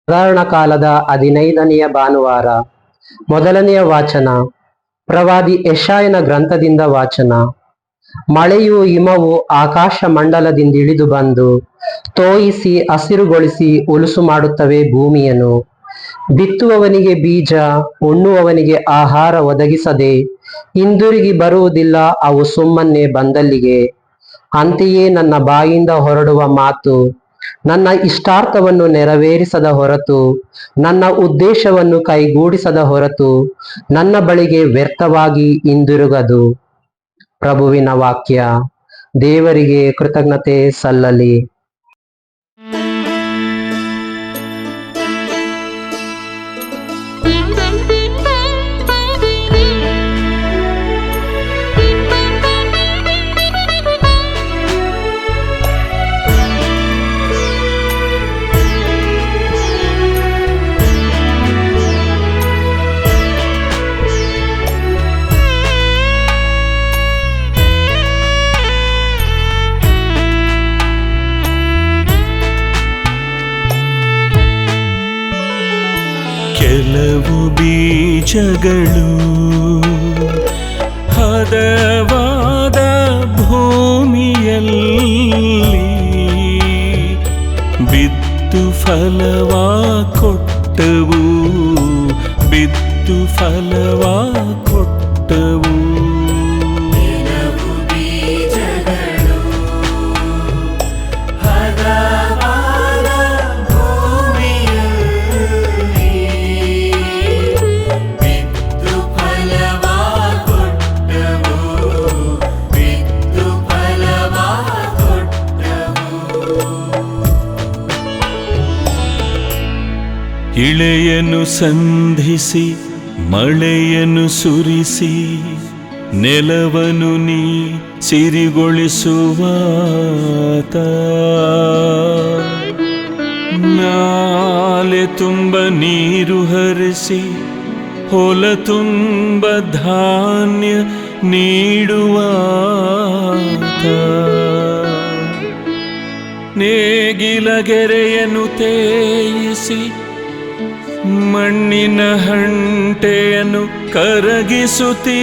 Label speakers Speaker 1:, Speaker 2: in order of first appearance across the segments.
Speaker 1: ಸಾಧಾರಣ ಕಾಲದ 15ನೆಯ ಭಾನುವಾರ. ಮೊದಲನೆಯ ವಾಚನ ಪ್ರವಾದಿ ಯೆಶಾಯನ ಗ್ರಂಥದಿಂದ ವಾಚನ. ಮಳೆಯು ಹಿಮವು ಆಕಾಶ ಮಂಡಲದಿಂದ ಇಳಿದು ಬಂದು ತೋಯಿಸಿ ಹಸಿರುಗೊಳಿಸಿ ಉಲುಸು ಮಾಡುತ್ತವೆ ಭೂಮಿಯನ್ನು. ಬಿತ್ತುವವನಿಗೆ ಬೀಜ, ಉಣ್ಣುವವನಿಗೆ ಆಹಾರ ಒದಗಿಸದೆ ಹಿಂದಿರುಗಿ ಬರುವುದಿಲ್ಲ, ಅವು ಸುಮ್ಮನೆ ಬಂದಲ್ಲಿಗೆ. ಅಂತೆಯೇ ನನ್ನ ಬಾಯಿಂದ ಹೊರಡುವ ಮಾತು ನನ್ನ ಇಷ್ಟಾರ್ಥವನ್ನು ನೆರವೇರಿಸದ ಹೊರತು, ನನ್ನ ಉದ್ದೇಶವನ್ನು ಕೈಗೂಡಿಸದ ಹೊರತು ನನ್ನ ಬಳಿಗೆ ವ್ಯರ್ಥವಾಗಿ ಹಿಂದಿರುಗದು. ಪ್ರಭುವಿನ ವಾಕ್ಯ. ದೇವರಿಗೆ ಕೃತಜ್ಞತೆ ಸಲ್ಲಲಿ.
Speaker 2: ಕೆಲವು ಬೀಜಗಳು ಹದವಾದ ಭೂಮಿಯಲ್ಲಿ ಬಿತ್ತು ಫಲವ ಕೊಟ್ಟವು, ಬಿತ್ತು ಫಲವ ಕೊಟ್ಟವು. ಇಳೆಯನ್ನು ಸಂಧಿಸಿ ಮಳೆಯನ್ನು ಸುರಿಸಿ ನೆಲವನ್ನು ನೀ ಸಿರಿಗೊಳಿಸುವಾತ. ನಾಲೆ ತುಂಬ ನೀರು ಹರಿಸಿ ಹೊಲ ತುಂಬ ಧಾನ್ಯ ನೀಡುವಾತ. ನೇಗಿಲ ಗೆರೆಯನ್ನು ತೇಯಿಸಿ ಮಣ್ಣಿನ ಹಂಟೆಯನ್ನು ಕರಗಿಸುತ್ತೀ.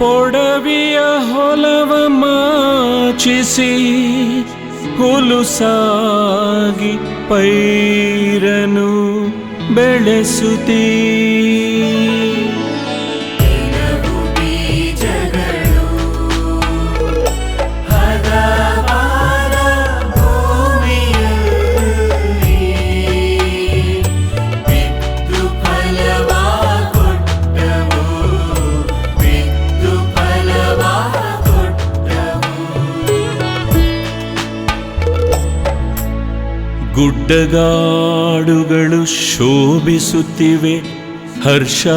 Speaker 2: ಪೊಡವಿಯ ಹೊಲವ ಮಾಚಿಸಿ ಹುಲುಸಾಗಿ ಪೈರನು ಬೆಳೆಸುತ್ತೀ. ಗುಡ್ಡಗಾಡುಗಳು ಶೋಭಿಸುತ್ತಿವೆ ಹರ್ಷಾಡಂಬರದಿಂದ.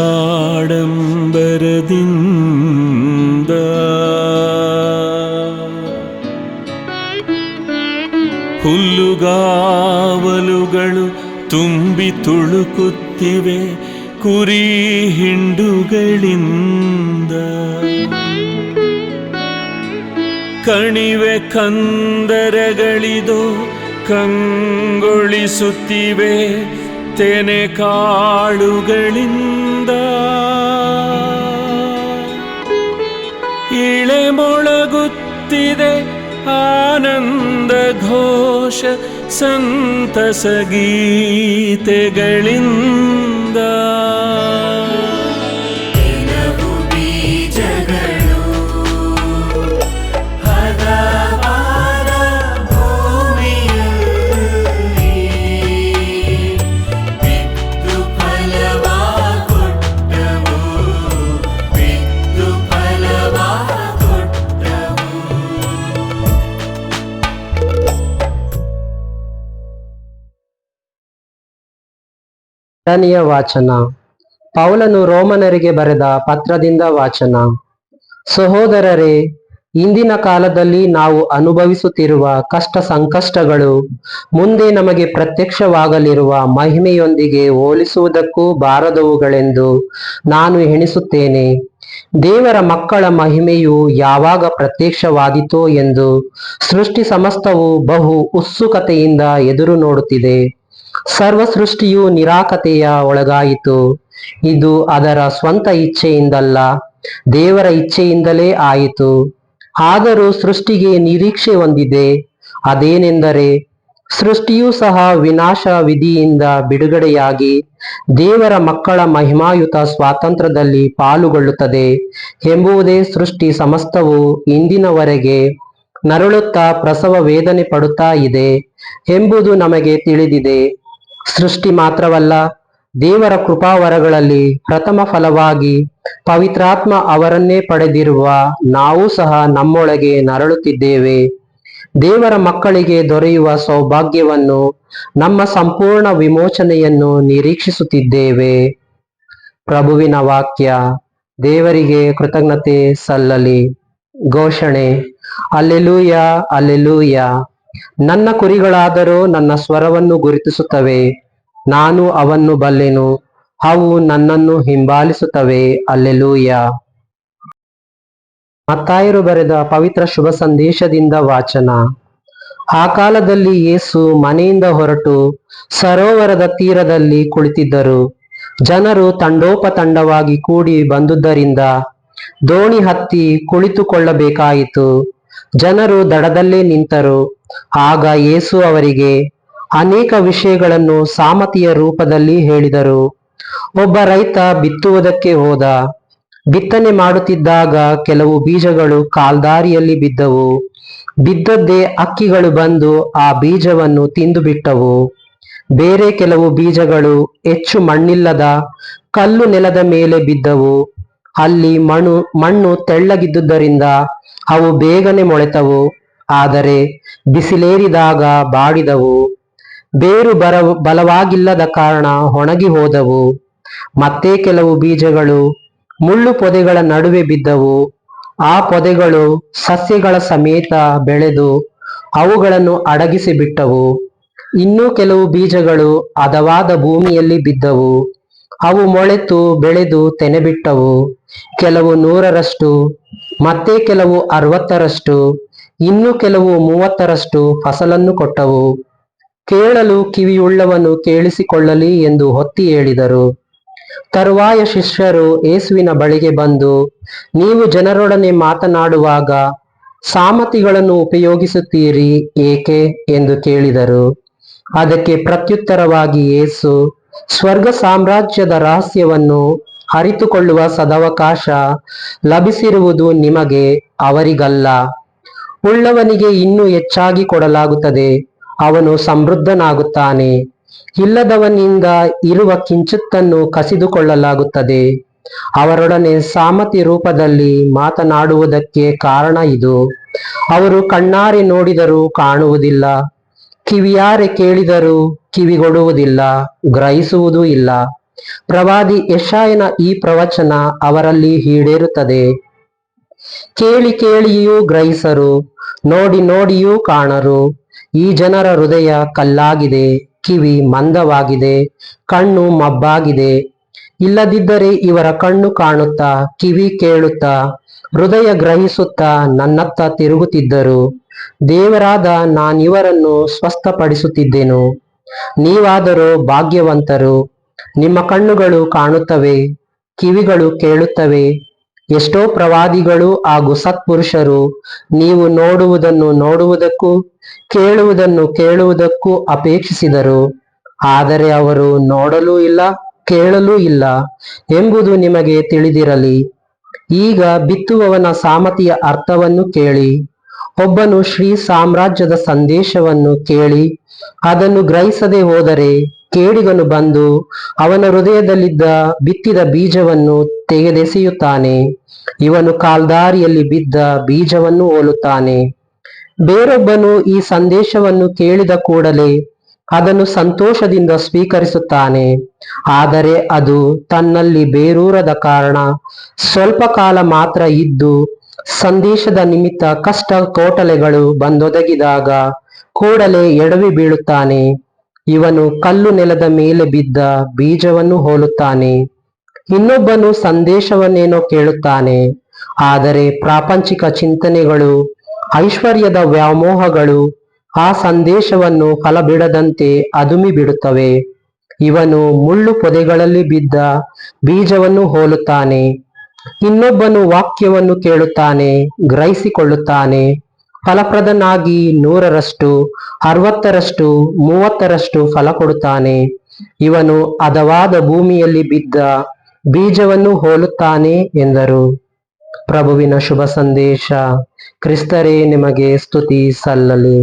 Speaker 2: ಹುಲ್ಲುಗಾವಲುಗಳು ತುಂಬಿ ತುಳುಕುತ್ತಿವೆ ಕುರಿ ಹಿಂಡುಗಳಿಂದ. ಕಣಿವೆ ಕಂದರಗಳಿದು ಕಂಗೊಳಿಸುತ್ತಿವೆ ತೆನೆ ಕಾಳುಗಳಿಂದ. ಇಳೆ ಮೊಳಗುತ್ತಿದೆ ಆನಂದ ಘೋಷ ಸಂತಸ ಗೀತೆಗಳಿಂದ.
Speaker 1: ಎರಡನೆಯ ವಾಚನ ಪೌಲನು ರೋಮನರಿಗೆ ಬರೆದ ಪತ್ರದಿಂದ ವಾಚನ. ಸಹೋದರರೇ, ಇಂದಿನ ಕಾಲದಲ್ಲಿ ನಾವು ಅನುಭವಿಸುತ್ತಿರುವ ಕಷ್ಟ ಸಂಕಷ್ಟಗಳು ಮುಂದೆ ನಮಗೆ ಪ್ರತ್ಯಕ್ಷವಾಗಲಿರುವ ಮಹಿಮೆಯೊಂದಿಗೆ ಹೋಲಿಸುವುದಕ್ಕೂ ಬಾರದವುಗಳೆಂದು ನಾನು ಎಣಿಸುತ್ತೇನೆ. ದೇವರ ಮಕ್ಕಳ ಮಹಿಮೆಯು ಯಾವಾಗ ಪ್ರತ್ಯಕ್ಷವಾದೀತೋ ಎಂದು ಸೃಷ್ಟಿ ಸಮಸ್ತವು ಬಹು ಉತ್ಸುಕತೆಯಿಂದ ಎದುರು ನೋಡುತ್ತಿದೆ. ಸರ್ವ ಸೃಷ್ಟಿಯು ನಿರಾಕತೆಯ ಒಳಗಾಯಿತು. ಇದು ಅದರ ಸ್ವಂತ ಇಚ್ಛೆಯಿಂದಲ್ಲ, ದೇವರ ಇಚ್ಛೆಯಿಂದಲೇ ಆಯಿತು. ಆದರೂ ಸೃಷ್ಟಿಗೆ ನಿರೀಕ್ಷೆ ಹೊಂದಿದೆ. ಅದೇನೆಂದರೆ, ಸೃಷ್ಟಿಯೂ ಸಹ ವಿನಾಶ ವಿಧಿಯಿಂದ ಬಿಡುಗಡೆಯಾಗಿ ದೇವರ ಮಕ್ಕಳ ಮಹಿಮಾಯುತ ಸ್ವಾತಂತ್ರ್ಯದಲ್ಲಿ ಪಾಲುಗೊಳ್ಳುತ್ತದೆ ಎಂಬುದೇ. ಸೃಷ್ಟಿ ಸಮಸ್ತವು ಇಂದಿನವರೆಗೆ ನರಳುತ್ತಾ ಪ್ರಸವ ವೇದನೆ ಪಡುತ್ತಾ ಇದೆ ಎಂಬುದು ನಮಗೆ ತಿಳಿದಿದೆ. ಸೃಷ್ಟಿ ಮಾತ್ರವಲ್ಲ, ದೇವರ ಕೃಪಾವರಗಳಲ್ಲಿ ಪ್ರಥಮ ಫಲವಾಗಿ ಪವಿತ್ರಾತ್ಮ ಅವರನ್ನೇ ಪಡೆದಿರುವ ನಾವು ಸಹ ನಮ್ಮೊಳಗೆ ನರಳುತ್ತಿದ್ದೇವೆ. ದೇವರ ಮಕ್ಕಳಿಗೆ ದೊರೆಯುವ ಸೌಭಾಗ್ಯವನ್ನು, ನಮ್ಮ ಸಂಪೂರ್ಣ ವಿಮೋಚನೆಯನ್ನು ನಿರೀಕ್ಷಿಸುತ್ತಿದ್ದೇವೆ. ಪ್ರಭುವಿನ ವಾಕ್ಯ. ದೇವರಿಗೆ ಕೃತಜ್ಞತೆ ಸಲ್ಲಲಿ. ಘೋಷಣೆ. Alleluia, alleluia. ನನ್ನ ಕುರಿಗಳಾದರೋ ನನ್ನ ಸ್ವರವನ್ನು ಗುರುತಿಸುತ್ತವೆ. ನಾನು ಅವನ್ನು ಬಲ್ಲೆನು, ಅವು ನನ್ನನ್ನು ಹಿಂಬಾಲಿಸುತ್ತವೆ. ಅಲ್ಲೆಲೂಯ. ಮತ್ತಾಯರು ಬರೆದ ಪವಿತ್ರ ಶುಭ ಸಂದೇಶದಿಂದ ವಾಚನ. ಆ ಕಾಲದಲ್ಲಿ ಯೇಸು ಮನೆಯಿಂದ ಹೊರಟು ಸರೋವರದ ತೀರದಲ್ಲಿ ಕುಳಿತಿದ್ದರು. ಜನರು ತಂಡೋಪತಂಡವಾಗಿ ಕೂಡಿ ಬಂದುದರಿಂದ ದೋಣಿ ಹತ್ತಿ ಕುಳಿತುಕೊಳ್ಳಬೇಕಾಯಿತು. ಜನರು ದಡದಲ್ಲೇ ನಿಂತರು. ಆಗ ಯೇಸು ಅವರಿಗೆ ಅನೇಕ ವಿಷಯಗಳನ್ನು ಸಾಮತಿಯ ರೂಪದಲ್ಲಿ ಹೇಳಿದರು. ಒಬ್ಬ ರೈತ ಬಿತ್ತುವುದಕ್ಕೆ ಹೋದ. ಬಿತ್ತನೆ ಮಾಡುತ್ತಿದ್ದಾಗ ಕೆಲವು ಬೀಜಗಳು ಕಾಲ್ದಾರಿಯಲ್ಲಿ ಬಿದ್ದವು. ಬಿದ್ದದ್ದೇ ಹಕ್ಕಿಗಳು ಬಂದು ಆ ಬೀಜವನ್ನು ತಿಂದು ಬಿಟ್ಟವು. ಬೇರೆ ಕೆಲವು ಬೀಜಗಳು ಹೆಚ್ಚು ಮಣ್ಣಿಲ್ಲದ ಕಲ್ಲು ನೆಲದ ಮೇಲೆ ಬಿದ್ದವು. ಅಲ್ಲಿ ಮಣ್ಣು ತೆಳ್ಳಗಿದ್ದುದರಿಂದ ಅವು ಬೇಗನೆ ಮೊಳೆತವು. ಆದರೆ ಬಿಸಿಲೇರಿದಾಗ ಬಾಡಿದವು. ಬೇರು ಬಲವಾಗಿಲ್ಲದ ಕಾರಣ ಒಣಗಿ ಹೋದವು. ಮತ್ತೆ ಕೆಲವು ಬೀಜಗಳು ಮುಳ್ಳು ಪೊದೆಗಳ ನಡುವೆ ಬಿದ್ದವು. ಆ ಪೊದೆಗಳು ಸಸ್ಯಗಳ ಸಮೇತ ಬೆಳೆದು ಅವುಗಳನ್ನು ಅಡಗಿಸಿ ಬಿಟ್ಟವು. ಇನ್ನೂ ಕೆಲವು ಬೀಜಗಳು ಹದವಾದ ಭೂಮಿಯಲ್ಲಿ ಬಿದ್ದವು. ಅವು ಮೊಳೆತು ಬೆಳೆದು ತೆನೆ ಬಿಟ್ಟವು. ಕೆಲವು 100ರಷ್ಟು, ಮತ್ತೆ ಕೆಲವು 60ರಷ್ಟು, ಇನ್ನು ಕೆಲವು 30ರಷ್ಟು ಫಸಲನ್ನು ಕೊಟ್ಟವು. ಕೇಳಲು ಕಿವಿಯುಳ್ಳವನು ಕೇಳಿಸಿಕೊಳ್ಳಲಿ ಎಂದು ಒತ್ತಿ ಹೇಳಿದರು. ತರುವಾಯ ಶಿಷ್ಯರು ಯೇಸುವಿನ ಬಳಿಗೆ ಬಂದು, ನೀವು ಜನರೊಡನೆ ಮಾತನಾಡುವಾಗ ಸಾಮತಿಗಳನ್ನು ಉಪಯೋಗಿಸುತ್ತೀರಿ ಏಕೆ ಎಂದು ಕೇಳಿದರು. ಅದಕ್ಕೆ ಪ್ರತ್ಯುತ್ತರವಾಗಿ ಯೇಸು, ಸ್ವರ್ಗ ಸಾಮ್ರಾಜ್ಯದ ರಹಸ್ಯವನ್ನು ಅರಿತುಕೊಳ್ಳುವ ಸದವಕಾಶ ಲಭಿಸಿರುವುದು ನಿಮಗೆ, ಅವರಿಗಲ್ಲ. ಉಳ್ಳವನಿಗೆ ಇನ್ನೂ ಹೆಚ್ಚಾಗಿ ಕೊಡಲಾಗುತ್ತದೆ, ಅವನು ಸಮೃದ್ಧನಾಗುತ್ತಾನೆ. ಇಲ್ಲದವನಿಂದ ಇರುವ ಕಿಂಚಿತ್ತನ್ನು ಕಸಿದುಕೊಳ್ಳಲಾಗುತ್ತದೆ. ಅವರೊಡನೆ ಸಾಮತಿ ರೂಪದಲ್ಲಿ ಮಾತನಾಡುವುದಕ್ಕೆ ಕಾರಣ ಇದು. ಅವರು ಕಣ್ಣಾರೆ ನೋಡಿದರೂ ಕಾಣುವುದಿಲ್ಲ, ಕಿವಿಯಾರೆ ಕೇಳಿದರೂ ಕಿವಿಗೊಡುವುದಿಲ್ಲ, ಗ್ರಹಿಸುವುದೂ ಇಲ್ಲ. ಪ್ರವಾದಿ ಯೆಶಾಯನ ಈ ಪ್ರವಚನ ಅವರಲ್ಲಿ ಈಡೇರುತ್ತದೆ. ಕೇಳಿ ಕೇಳಿಯೂ ಗ್ರಹಿಸರು, ನೋಡಿ ನೋಡಿಯೂ ಕಾಣರು. ಈ ಜನರ ಹೃದಯ ಕಲ್ಲಾಗಿದೆ, ಕಿವಿ ಮಂದವಾಗಿದೆ, ಕಣ್ಣು ಮಬ್ಬಾಗಿದೆ. ಇಲ್ಲದಿದ್ದರೆ ಇವರ ಕಣ್ಣು ಕಾಣುತ್ತಾ, ಕಿವಿ ಕೇಳುತ್ತಾ, ಹೃದಯ ಗ್ರಹಿಸುತ್ತಾ ನನ್ನತ್ತ ತಿರುಗುತ್ತಿದ್ದರು. ದೇವರಾದ ನಾನಿವರನ್ನು ಸ್ವಸ್ಥಪಡಿಸುತ್ತಿದ್ದೆನು. ನೀವಾದರೋ ಭಾಗ್ಯವಂತರು. ನಿಮ್ಮ ಕಣ್ಣುಗಳು ಕಾಣುತ್ತವೆ, ಕಿವಿಗಳು ಕೇಳುತ್ತವೆ. ಎಷ್ಟೋ ಪ್ರವಾದಿಗಳು ಹಾಗೂ ಸತ್ಪುರುಷರು ನೀವು ನೋಡುವುದನ್ನು ನೋಡುವುದಕ್ಕೂ ಕೇಳುವುದನ್ನು ಕೇಳುವುದಕ್ಕೂ ಅಪೇಕ್ಷಿಸಿದರು, ಆದರೆ ಅವರು ನೋಡಲೂ ಇಲ್ಲ, ಕೇಳಲೂ ಇಲ್ಲ ಎಂಬುದು ನಿಮಗೆ ತಿಳಿದಿರಲಿ. ಈಗ ಬಿತ್ತುವವನ ಸಾಮತಿಯ ಅರ್ಥವನ್ನು ಕೇಳಿ. ಒಬ್ಬನು ಶ್ರೀ ಸಾಮ್ರಾಜ್ಯದ ಸಂದೇಶವನ್ನು ಕೇಳಿ ಅದನ್ನು ಗ್ರಹಿಸದೆ ಹೋದರೆ ಕೇಡಿಗನು ಬಂದು ಅವನ ಹೃದಯದಲ್ಲಿದ್ದ ಬಿತ್ತಿದ ಬೀಜವನ್ನು ತೆಗೆದೆಸೆಯುತ್ತಾನೆ. ಇವನು ಕಾಲ್ದಾರಿಯಲ್ಲಿ ಬಿದ್ದ ಬೀಜವನ್ನು ಹೋಲುತ್ತಾನೆ. ಬೇರೊಬ್ಬನು ಈ ಸಂದೇಶವನ್ನು ಕೇಳಿದ ಕೂಡಲೇ ಅದನ್ನು ಸಂತೋಷದಿಂದ ಸ್ವೀಕರಿಸುತ್ತಾನೆ. ಆದರೆ ಅದು ತನ್ನಲ್ಲಿ ಬೇರೂರದ ಕಾರಣ ಸ್ವಲ್ಪ ಕಾಲ ಮಾತ್ರ ಇದ್ದು ಸಂದೇಶದ ನಿಮಿತ್ತ ಕಷ್ಟ ಕೋಟಲೆಗಳು ಬಂದೊದಗಿದಾಗ ಕೂಡಲೇ ಎಡವಿ ಬೀಳುತ್ತಾನೆ. ಇವನು ಕಲ್ಲು ನೆಲದ ಮೇಲೆ ಬಿದ್ದ ಬೀಜವನ್ನು ಹೋಲುತ್ತಾನೆ. ಇನ್ನೊಬ್ಬನು ಸಂದೇಶವನ್ನೇನೋ ಕೇಳುತ್ತಾನೆ, ಆದರೆ ಪ್ರಾಪಂಚಿಕ ಚಿಂತನೆಗಳು, ಐಶ್ವರ್ಯದ ವ್ಯಾಮೋಹಗಳು ಆ ಸಂದೇಶವನ್ನು ಫಲಬಿಡದಂತೆ ಅದುಮಿ ಬಿಡುತ್ತವೆ. ಇವನು ಮುಳ್ಳು ಪೊದೆಗಳಲ್ಲಿ ಬಿದ್ದ ಬೀಜವನ್ನು ಹೋಲುತ್ತಾನೆ. ಇನ್ನೊಬ್ಬನು ವಾಕ್ಯವನ್ನು ಕೇಳುತ್ತಾನೆ, ಗ್ರಹಿಸಿಕೊಳ್ಳುತ್ತಾನೆ, ಫಲಪ್ರದನಾಗಿ 100ರಷ್ಟು, 60ರಷ್ಟು, 30ರಷ್ಟು ಫಲ ಕೊಡುತ್ತಾನೆ. ಇವನು ಹದವಾದ ಭೂಮಿಯಲ್ಲಿ ಬಿದ್ದ ಬೀಜವನ್ನು ಹೋಲುತ್ತಾನೆ ಎಂದರು. ಪ್ರಭುವಿನ ಶುಭ ಸಂದೇಶ. ಕ್ರಿಸ್ತರೇ, ನಿಮಗೆ ಸ್ತುತಿ ಸಲ್ಲಲಿ.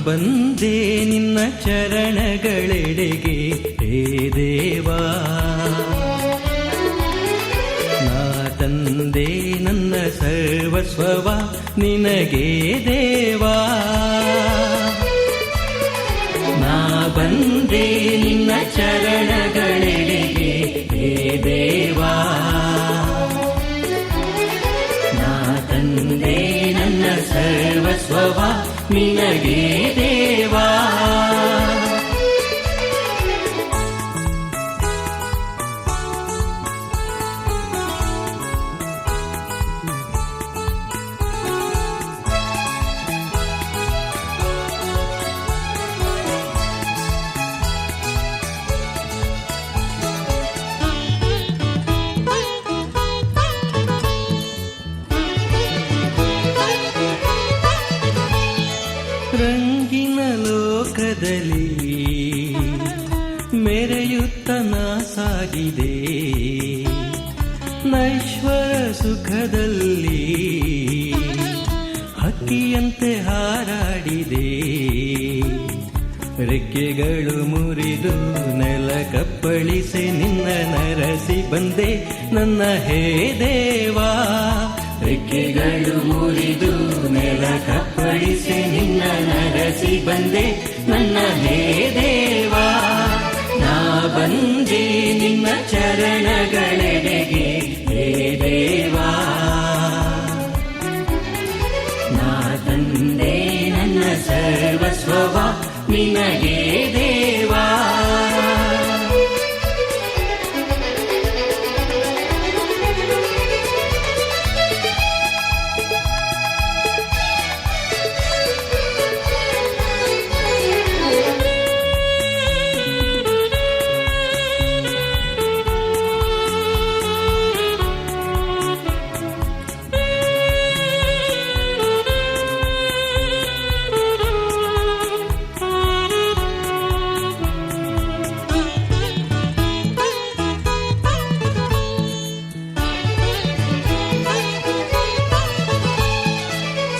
Speaker 3: ಬಂದೆ ನಿನ್ನ ಚರಣಗಳೆಡೆಗೆ ಹೇ ದೇವಾ, ನಾ ತಂದೆ ನನ್ನ ಸರ್ವಸ್ವವ ನಿನಗೆ ದೇವಾ. ನಾ ಬಂದೆ ನಿನ್ನ ಚರಣಗಳೆಡೆಗೆ ಹೇ ದೇವಾ, ನಾ ತಂದೆ ನನ್ನ ಸರ್ವಸ್ವವ ನಿನಗೆ ದೇವಾ. ರಂಗಿನ ಲೋಕದಲ್ಲಿ ಮೆರೆಯುತ್ತ ನಾ ಸಾಗಿದೆ, ನೈಶ್ವರ ಸುಖದಲ್ಲಿ ಹಕ್ಕಿಯಂತೆ ಹಾರಾಡಿದೆ. ರೆಕ್ಕೆಗಳು ಮುರಿದು ನೆಲ ಕಪ್ಪಳಿಸಿ ನಿನ್ನ ನರಸಿ ಬಂದೆ ನನ್ನ ಹೇ ದೇವಾ. ರೆಕ್ಕೆಗಳು ಮುರಿದು ನೆಲ ಕಪ್ಪಳಿಸಿ ನಿನ್ನ ನರಸಿ ಬಂದೆ ನನ್ನ ಹೇ ದೇವಾ. ನಾ ಬಂದೆ ನಿನ್ನ ಚರಣಗಳೆಡೆಗೆ ಹೇ ದೇವಾ, ನಾ ತಂದೆ ನನ್ನ ಸರ್ವಸ್ವವ ನಿನಗೆ ದೇವಾ.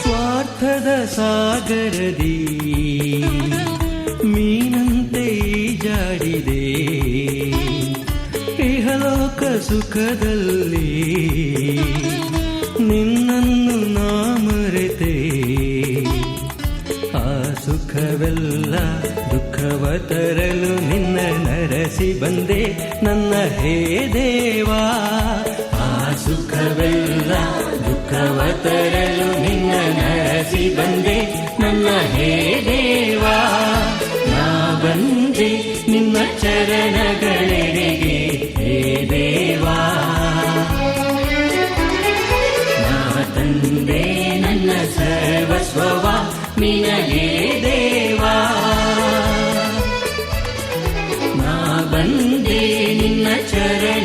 Speaker 3: ಸ್ವಾರ್ಥದ ಸಾಗರದಿ ಮೀನಂತೆ ಜಾಡಿದೆ, ಇಹಲೋಕ ಸುಖದಲ್ಲಿ ನಿನ್ನನ್ನು ನಾ ಮರೆತೆ. ಆ ಸುಖವೆಲ್ಲ ದುಃಖವ ತರಲು ನಿನ್ನ ನರಸಿ ಬಂದೆ ನನ್ನ ಹೇ ದೇವಾ. ಆ ಸುಖವೆಲ್ಲ ದುಃಖವ ತರಲು ನಿನ್ನ ನರಸಿ ಬಂದೆ ನನ್ನ ಹೇ ದೇವಾ. ನಾ ಬಂದೆ ನಿನ್ನ ಚರಣಗಳೆಡೆಗೆ ಹೇ ದೇವಾ, ನಾ ತಂದೆ ನನ್ನ ಸರ್ವಸ್ವವ ನಿನಗೆ ದೇವಾ. ನಾ ಬಂದೆ ನಿನ್ನ ಚರಣ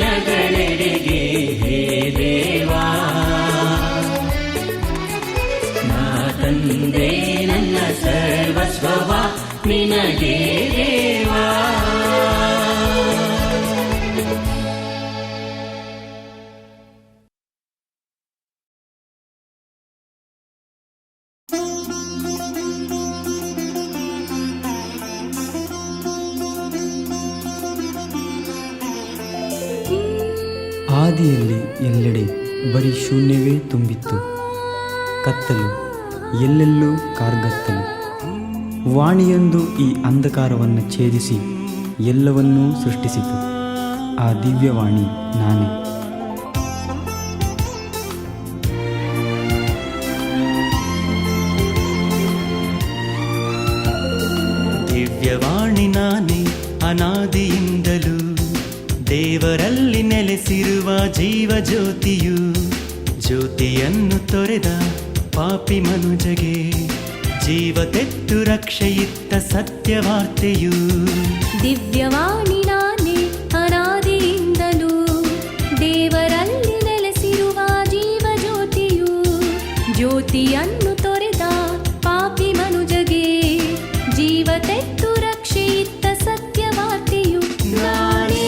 Speaker 3: ನಿನಗೆ ದೇವಾ.
Speaker 4: ಆದಿಯಲ್ಲಿ ಎಲ್ಲೆಡೆ ಬರೀ ಶೂನ್ಯವೇ ತುಂಬಿತ್ತು, ಕತ್ತಲು ಎಲ್ಲೆಲ್ಲೂ ಕಾರ್ಗತ್ತಲು. ವಾಣಿಯೊಂದು ಈ ಅಂಧಕಾರವನ್ನು ಛೇದಿಸಿ ಎಲ್ಲವನ್ನೂ ಸೃಷ್ಟಿಸಿತು. ಆ ದಿವ್ಯವಾಣಿ ನಾನೇ.
Speaker 3: ದಿವ್ಯವಾಣಿ ನಾನೇ ಅನಾದಿಯಿಂದಲೂ, ದೇವರಲ್ಲಿ ನೆಲೆಸಿರುವ ಜೀವ ಜ್ಯೋತಿಯು. ಜ್ಯೋತಿಯನ್ನು ತೊರೆದ ಪಾಪಿ ಮನುಜಗೆ ಜೀವ ತೆತ್ತು ರಕ್ಷೆಯಿತ್ತ ಸತ್ಯವಾರ್ತೆಯು.
Speaker 5: ದಿವ್ಯವಾಣಿ ನಾನೇ ಅನಾದಿಯಿಂದಲೂ, ದೇವರಲ್ಲಿ ನೆಲೆಸಿರುವ ಜೀವ ಜ್ಯೋತಿಯು. ಜ್ಯೋತಿಯನ್ನು ತೊರೆದ ಪಾಪಿ ಮನುಜಗೆ ಜೀವ ತೆತ್ತು ರಕ್ಷೆಯಿತ್ತ ಸತ್ಯವಾರ್ತೆಯು. ನಾನೇ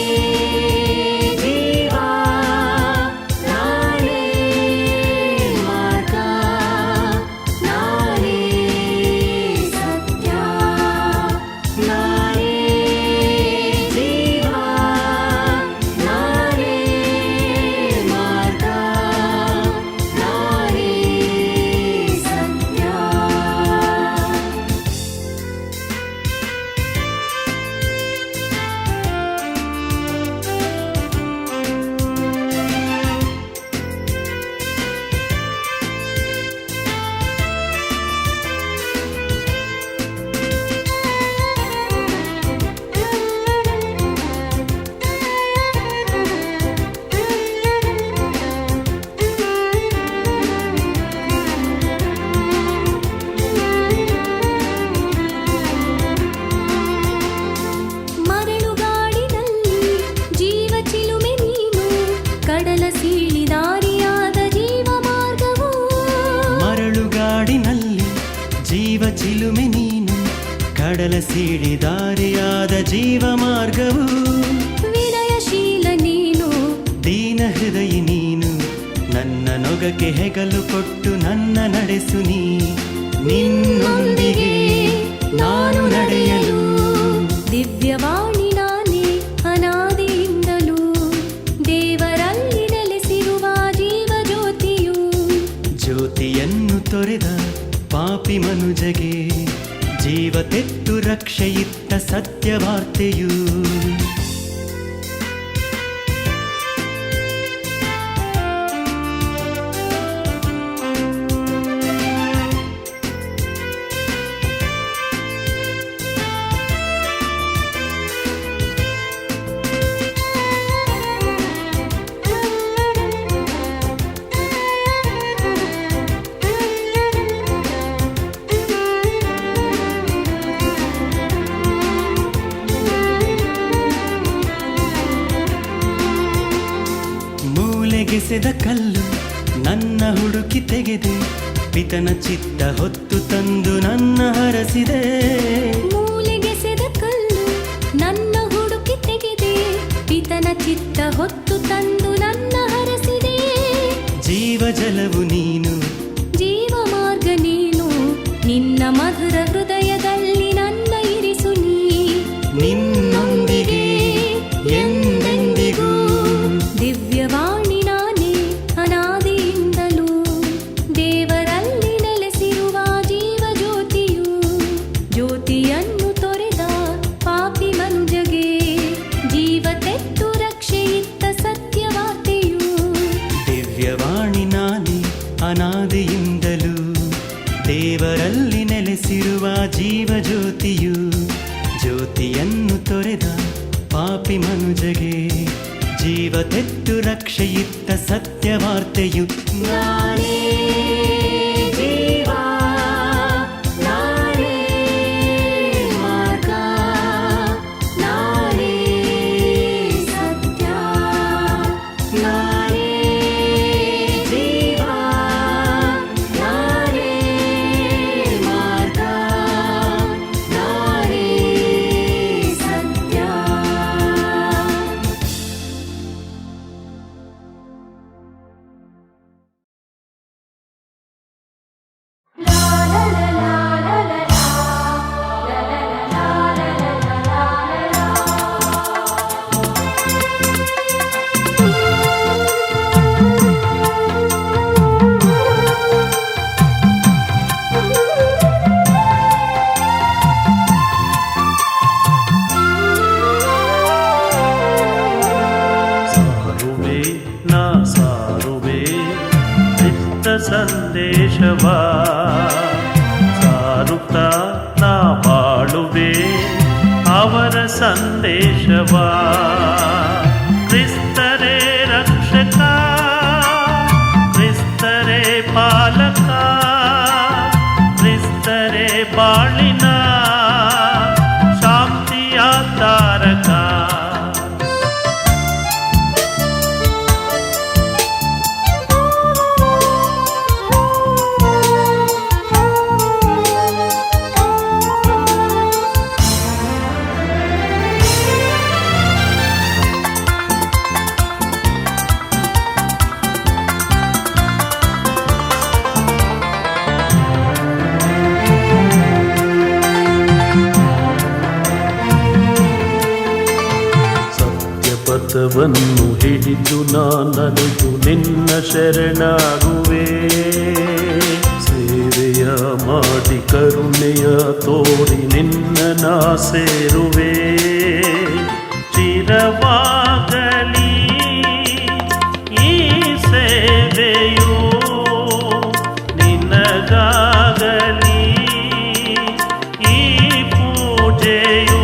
Speaker 3: ಚಿಲುಮೆ ನೀನು, ಕಡಲ ಸಿಡಿದಾರಿಯಾದ ಜೀವ ಮಾರ್ಗವು.
Speaker 5: ವಿನಯಶೀಲ ನೀನು,
Speaker 3: ದೀನ ಹೃದಯ ನೀನು, ನನ್ನ ನೊಗಕ್ಕೆ ಹೆಗಲು ಕೊಟ್ಟು ನನ್ನ ನಡೆಸು ನೀ. ನಿನ್ನೊಂದಿಗೆ ನಾನು ನಡೆಯಲು.
Speaker 5: ದಿವ್ಯವಾಣಿ ನಾನೇ ಅನಾದಿಯಿಂದಲೂ, ದೇವರಲ್ಲಿ ನೆಲೆಸಿರುವ ಜೀವ ಜ್ಯೋತಿಯು.
Speaker 3: ಜ್ಯೋತಿಯನ್ನು ತೊರೆದ ಪಾಪಿ ಮನುಜಗೆ ಜೀವ ತೆತ್ತು ರಕ್ಷೆಯಿತ್ತ ಸತ್ಯವಾರ್ತೆಯು. ಗೆಸೆದ ಕಲ್ಲು ನನ್ನ ಹುಡುಕಿ ತೆಗೆದೆ, ಪಿತನ ಚಿತ್ತ ಹೊತ್ತು ತಂದು ನನ್ನ ಹರಸಿದೆ.
Speaker 5: ಮೂಲೆಗೆಸೆದ ಕಲ್ಲು ನನ್ನ ಹುಡುಕಿ ತೆಗೆದೆ, ಪಿತನ ಚಿತ್ತ ಹೊತ್ತು ತಂದು ನನ್ನ ಹರಸಿದೆ.
Speaker 3: ಜೀವ ಜಲವು ನೀನು,
Speaker 5: ಜೀವ ಮಾರ್ಗ ನೀನು, ನಿನ್ನ ಮಧುರ ಹೃದಯದಲ್ಲಿ ನನ್ನ ಇರಿಸು ನೀ.
Speaker 3: ನಿನ್ನೊಂದಿಗೆ ಎಂದೆಂದಿಗೂ.
Speaker 5: ದಿವ್ಯವಾಣಿ ನಾನೇ ಅನಾದಿಯಿಂದಲೂ, ದೇವರಲ್ಲಿ ನೆಲೆಸಿರುವ ಜೀವ ಜ್ಯೋತಿಯು. ಜ್ಯೋತಿಯನ್ನು ತೊರೆದ ಪಾಪಿ ಮನುಜಗೆ ಜೀವ ತೆತ್ತು ರಕ್ಷೆಯಿತ್ತ ಸತ್ಯವಾರ್ತೆಯು.
Speaker 3: ದಿವ್ಯವಾಣಿ ನಾನೇ ಅನಾದಿಯಿಂದಲೂ, ದೇವರಲ್ಲಿ ನೆಲೆಸಿರುವ ಜೀವ ಜ್ಯೋತಿಯು. ಜ್ಯೋತಿಯನ್ನು ತೊರೆದ ಪಾಪಿ ಮನುಜಗೆ ಜೀವ ತೆತ್ತು ರಕ್ಷೆಯಿತ್ತ ಸತ್ಯವಾರ್ತೆಯು. ನಾನೇ ಜೀವ, ನಾನೇ ಮಾರ್ಗ, ನಾನೇ ಸತ್ಯ, ನಾನೇ ಜೀವ, ನಾನೇ ಮಾರ್ಗ, ನಾನೇ
Speaker 6: ಸಂದೇಶವ ಸಾರುತ್ತಾ ನಾ ಬಾಳುವೆ ಅವರ ಸಂದೇಶವ. ಕ್ರಿಸ್ತರೇ ರಕ್ಷಕ, ಕ್ರಿಸ್ತರೇ ಪಾಲಕ, ಕ್ರಿಸ್ತರೇ ಬಾಳಿನ ಶಾಂತಿಯ ತಾರಕ. ಪಥವನ್ನು ಹಿಡಿದು ನಾನದು ನಿನ್ನ ಶರಣಾಗುವೆ. ಸೇವೆಯ ಮಾಡಿ ಕರುಣೆಯ ತೋರಿ ನಿನ್ನ ನಾ ಸೇರುವೆ. ಚಿರವಾಗಲಿ ಈ ಸೇವೆಯು ನಿನಗಾಗಲಿ ಈ ಪೂಜೆಯು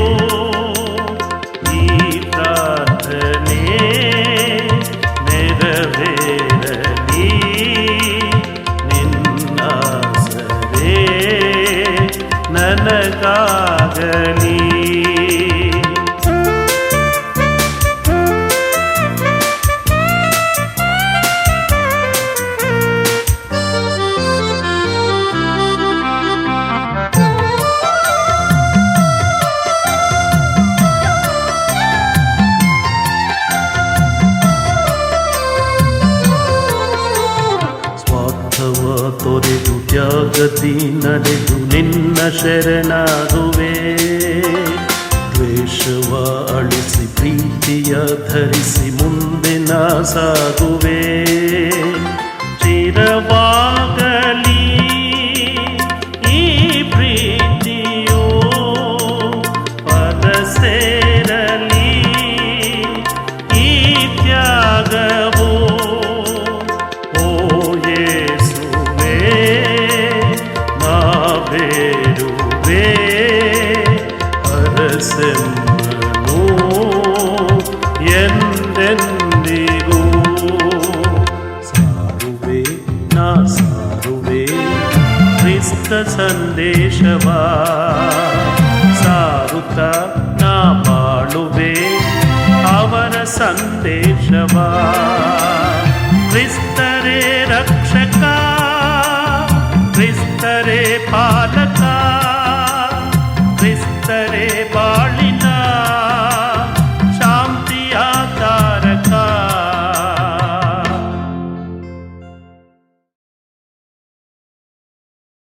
Speaker 6: ನೆರವೇರಲಿ ನಿನ್ನ ಸರೇ ನನಗಾಗಲಿ. ತೊರೆದು ತ್ಯಾಗದಿ ನಡೆದು ನಿನ್ನ ಶರಣಾಗುವೆ. ದ್ವೇಷವ ಅಳಿಸಿ ಪ್ರೀತಿಯ ಧರಿಸಿ ಮುಂದೆ ನಾ ಸಾಗುವೆ. ಚಿರವಾಗಲಿ ಈ ಪ್ರೀತಿಯು ಪದ ಸೇರಲಿ ಈ ತ್ಯಾಗವು. ಬೇರುವೆ ಅರಸೆಮ್ಮನು ಎಂದೆಂದಿಗೂ ಸಾರುವೆ ನಾ ಸಾರುವೆ ಕ್ರಿಸ್ತ ಸಂದೇಶ.